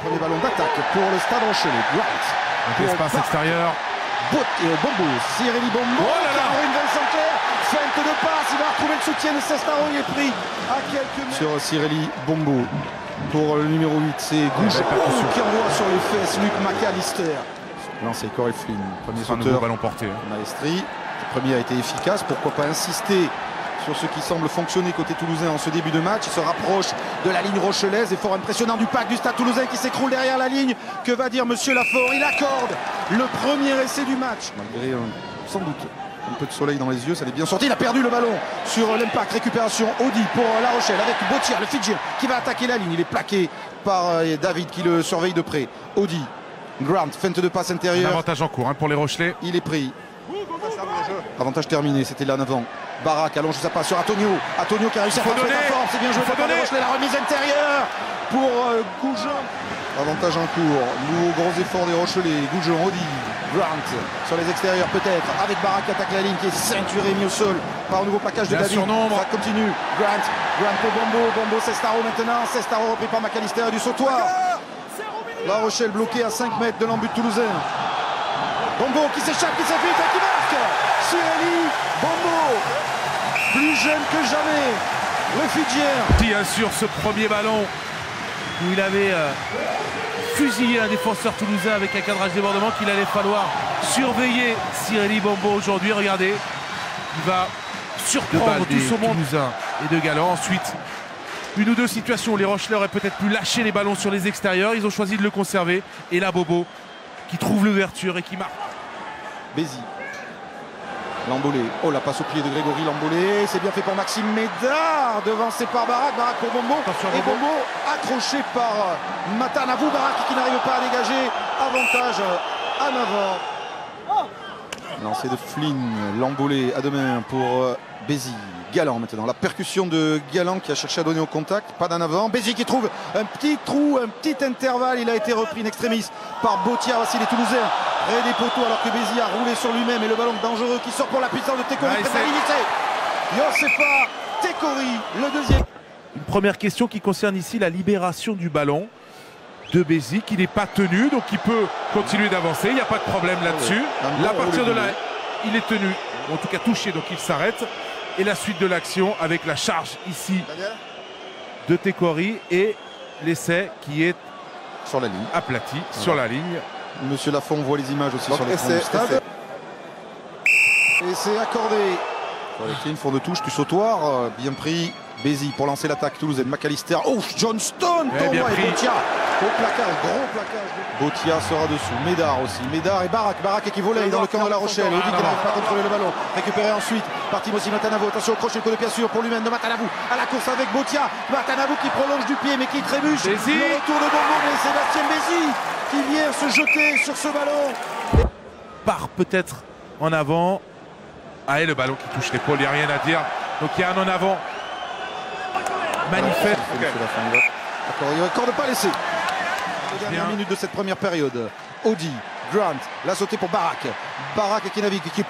Premier ballon d'attaque pour le Stade Rochelais. Grant. Espace extérieur. Bombo, Cyril Bombo, Caroline Vincent-Clair, feinte de passe, il va retrouver le soutien de Sestaro, il est pris à quelques mètres. Sur Cyril Bombo, pour le numéro 8, c'est Goujon qui envoie sur les fesses Luc McAllister. Lancé Corey Flynn, premier sauteur, ballon porté. Maestri, le premier a été efficace, pourquoi pas insister sur ce qui semble fonctionner côté toulousain en ce début de match. Il se rapproche de la ligne rochelaise. Effort impressionnant du pack du Stade Toulousain qui s'écroule derrière la ligne. Que va dire Monsieur Lafort? Il accorde le premier essai du match. Malgré sans doute un peu de soleil dans les yeux, ça l'est bien sorti. Il a perdu le ballon sur l'impact. Récupération Audi pour La Rochelle avec Bottier, le Fidjien qui va attaquer la ligne. Il est plaqué par David qui le surveille de près. Audi, Grant, feinte de passe intérieure. Avantage en cours pour les Rochelais. Il est pris. Avantage terminé, c'était là en avant. Barak allonge sa passe sur Antonio. Antonio qui a réussi à faire la force. C'est bien joué par les Rochelais. La remise intérieure pour Goujon. Avantage en cours. Nouveau gros effort des Rochelais. Goujon, Audi, Grant sur les extérieurs peut-être. Avec Barak qui attaque la ligne qui est ceinturé, mis au sol par un nouveau plaquage de David. Ça continue. Grant pour Bombo, Sestaro maintenant. Sestaro repris par McAllister du sautoir. La Rochelle bloquée à 5 mètres de l'embut toulousain. Bombo qui s'échappe, qui s'infiltre et qui marque. Cyril Bombo, plus jeune que jamais, le Fidjien. Sur ce premier ballon où il avait fusillé un défenseur toulousain avec un cadrage débordement qu'il allait falloir surveiller. Cyril Bombo aujourd'hui, regardez, il va surprendre tout ce monde toulousain et de Galant. Ensuite, une ou deux situations où les Rochelais auraient peut-être pu lâcher les ballons sur les extérieurs. Ils ont choisi de le conserver. Et là, Bobo qui trouve l'ouverture et qui marque. Bézi. Lambolé. Oh, la passe au pied de Grégory Lambolé. C'est bien fait pour Maxime Médard. Devancé par Barak. Barak pour Bombo. Et Bombo accroché par Matanavou. Barak qui n'arrive pas à dégager. Avantage en avant. Lancé de Flynn. Lambolé à deux mains pour Bézi. Galant maintenant. La percussion de Galant qui a cherché à donner au contact. Pas d'en avant. Bézi qui trouve un petit trou, un petit intervalle. Il a été repris in extremis par Bottier. Voici les Toulousains près des poteaux alors que Bézi a roulé sur lui-même. Et le ballon dangereux qui sort pour la puissance de Tekori. Yosefa Tekori, le deuxième. Une première question qui concerne ici la libération du ballon de Bézi qui n'est pas tenu. Donc il peut continuer d'avancer. Il n'y a pas de problème là-dessus. À partir de là, il est tenu. En tout cas touché. Donc il s'arrête. Et la suite de l'action avec la charge ici de Tekori et l'essai qui est sur la ligne, aplati sur la ligne. Monsieur Lafont voit les images aussi. Donc sur l'écran du stade. Et c'est accordé. Une fond de touche du sautoir, bien pris. Bézi pour lancer l'attaque toulousaine. McAllister. Oh, Johnston tombe et Bottia au placage, gros placage. Bottia sera dessous. Médard aussi. Médard et Barak. Barak qui volait dans le camp de La Rochelle. Audi qui n'arrive pas à contrôler le ballon. Récupéré ensuite par Timothy Matanavou. Attention au crochet, le coup de pied sûr pour lui-même de Matanavou. À la course avec Bottia. Matanavou qui prolonge du pied mais qui trébuche. Le retour de Bombo mais Sébastien Bézi qui vient se jeter sur ce ballon. Part peut-être en avant. Ah, et le ballon qui touche l'épaule, il n'y a rien à dire. Donc il y a un en avant. Manifeste. D'accord, il ne accorde pas l'essai. Les dernières minutes de cette première période. Audi, Grant, l'a sauté pour Barak. Barak qui navigue. Le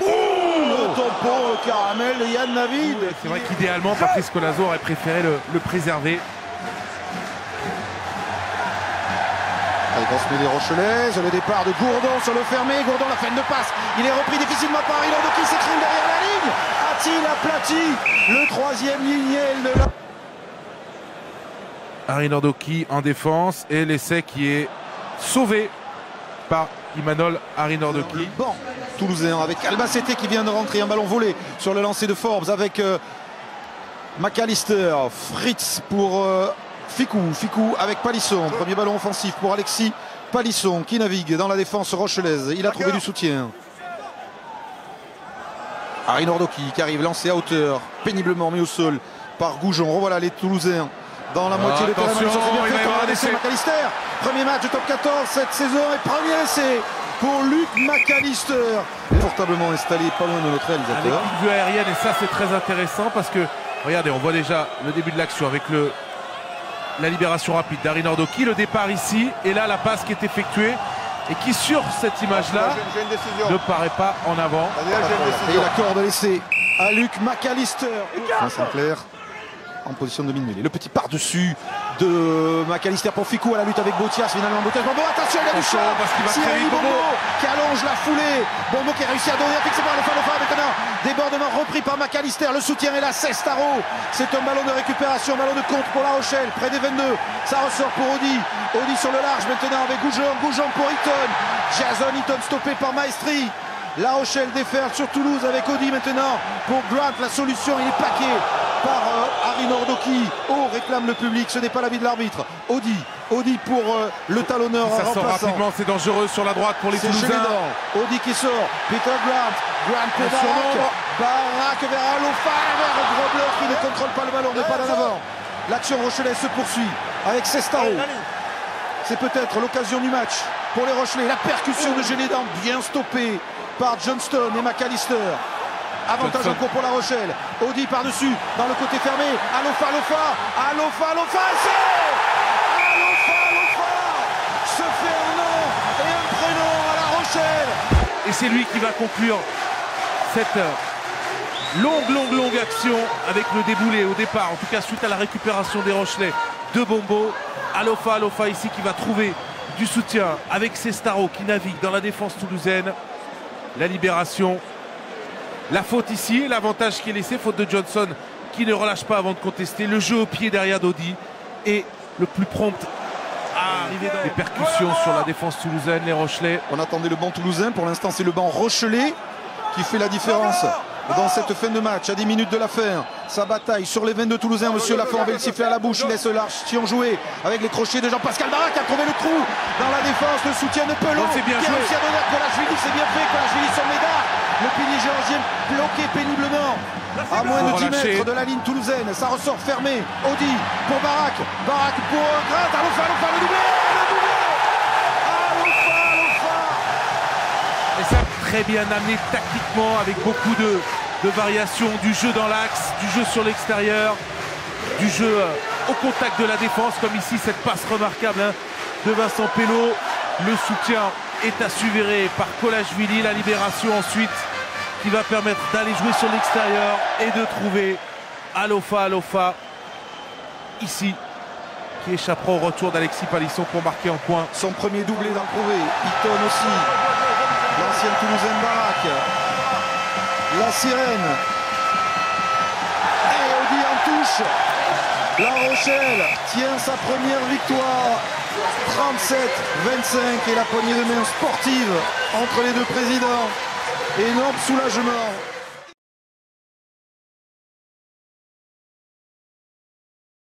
tampon, le caramel de Yann Navid. C'est vrai qu'idéalement, Patrice Colazo aurait préféré le préserver. Allez, on se met les Rochelaises. Le départ de Gourdon sur le fermé. Gourdon, la fin de passe. Il est repris difficilement par Arinaldo qui s'écrime derrière la ligne. A-t-il aplati le troisième lignel de la... Arinordoki en défense et l'essai qui est sauvé par Imanol Arinordoki. Bon, Toulousain avec Albacete qui vient de rentrer, un ballon volé sur le lancer de Forbes avec McAllister, Fritz pour Ficou avec Palisson. Premier ballon offensif pour Alexis Palisson qui navigue dans la défense rochelaise. Il a trouvé du soutien. Arinordoki qui arrive lancé à hauteur, péniblement mis au sol par Goujon. Revoilà les Toulousains dans la moitié de terrain. McAllister, premier match de top 14 cette saison et premier essai pour Luc McAllister. Confortablement installé pas loin de notre réalisateur. Avec une vue aérienne et ça c'est très intéressant parce que regardez, on voit déjà le début de l'action avec la libération rapide d'Arinordoki, le départ ici et là la passe qui est effectuée et qui sur cette image là ne paraît pas en avant. Et il accorde l'essai à Luc McAllister. Saint-Clair. en position de demi-mêlée. Le petit par-dessus de McAllister pour Ficou à la lutte avec Botias. Finalement, Botias. Bombo, attention, il y a du champ. Cyril Bombo qui allonge la foulée. Bombo qui a réussi à donner, fixé par Alofa maintenant. Débordement repris par McAllister. Le soutien est là. Sestaro. C'est un ballon de récupération, ballon de contre pour La Rochelle. Près des 22. Ça ressort pour Audi. Audi sur le large maintenant avec Goujon. Goujon pour Eaton. Jason Eaton stoppé par Maestri. La Rochelle déferle sur Toulouse avec Audi maintenant. Pour Grant, la solution, il est plaqué par Harry Nordoki. Oh, réclame le public, ce n'est pas l'avis de l'arbitre. Audi pour le talonneur ça sort rapidement, c'est dangereux sur la droite pour les Toulousains. Audi qui sort, Peter Grant pour Barak vers Alofa, vers Grobler qui ne contrôle pas le ballon, n'est pas en avant. L'action rochelaise se poursuit avec Sestaro. C'est peut-être l'occasion du match pour les Rochelais. La percussion de Génédan bien stoppée par Johnston et McAllister. Avantage en cours pour La Rochelle. Audi par-dessus, dans le côté fermé. Alofa se fait un nom et un prénom à La Rochelle. Et c'est lui qui va conclure cette longue action avec le déboulé au départ, en tout cas suite à la récupération des Rochelais de Bombo. Alofa ici qui va trouver du soutien avec Sestaro qui navigue dans la défense toulousaine. La libération, la faute ici, l'avantage qui est laissé, faute de Johnson qui ne relâche pas avant de contester. Le jeu au pied derrière d'Audi et le plus prompt à arriver dans les percussions sur la défense toulousaine, les Rochelais. On attendait le banc toulousain, pour l'instant c'est le banc rochelais qui fait la différence dans cette fin de match à 10 minutes de la fin. Sa bataille sur les 22 Toulousains. Monsieur Lafont avait le sifflet à la bouche, il laisse l'action jouer avec les crochets de Jean-Pascal Barak qui a trouvé le trou dans la défense. Le soutien de Pelot c'est bien qui a joué. réussi à donner à Kolachvili, c'est bien fait. Kolachvili sur Médard, le pilier géorgien bloqué péniblement à moins de 10 mètres de la ligne toulousaine. Ça ressort fermé. Audi pour Barak pour Grant. Alofa le doublé. Et ça très bien amené tactiquement avec beaucoup de variations, du jeu dans l'axe, du jeu sur l'extérieur, du jeu au contact de la défense, comme ici cette passe remarquable de Vincent Pelot. Le soutien est assuré par Kolachvili, la libération ensuite qui va permettre d'aller jouer sur l'extérieur et de trouver Alofa ici qui échappera au retour d'Alexis Palisson pour marquer en coin. Son premier doublé d'en prouver. Eaton aussi. L'ancienne Toulousaine Barak. La sirène. Et Audi en touche. La Rochelle tient sa première victoire. 37-25 et la poignée de main sportive entre les deux présidents. Énorme soulagement.